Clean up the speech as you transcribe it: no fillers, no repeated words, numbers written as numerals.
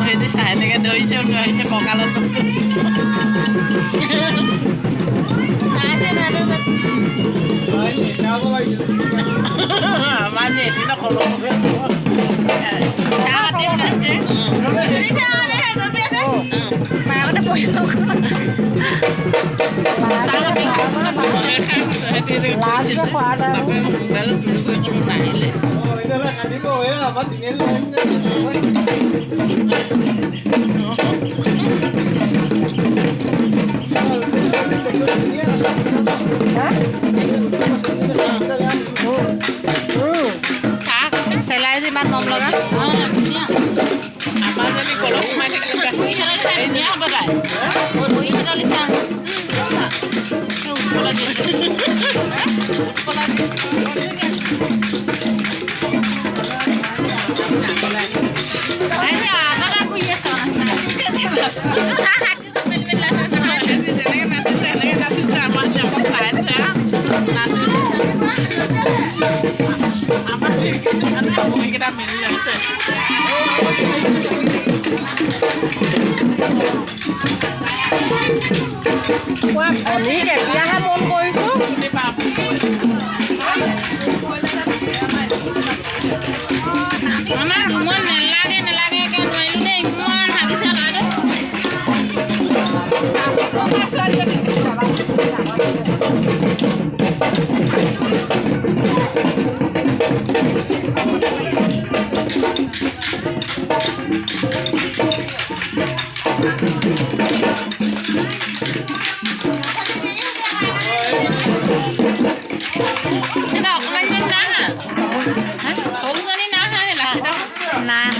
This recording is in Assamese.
সেইটো চাই এনেকৈ ধৰিছে কঁকালত আমাৰ এদিন নাহিলে চেলাই যে ইমান মম লগা আমাৰ যদি কলম সোমাই থাকিলে যেনেকৈ নাচিছে এনেকৈ নাচিছে আমাৰ অকল চাইছে নাচিছে আমাৰ বহীকেইটা মিলি লাগিছে আমি এতিয়াহে মন কৰিছোঁ আমাৰ মই নেলাগে একে নোৱাৰিলোঁ দেই ইমান হাগিছে ল'ৰাটো নাই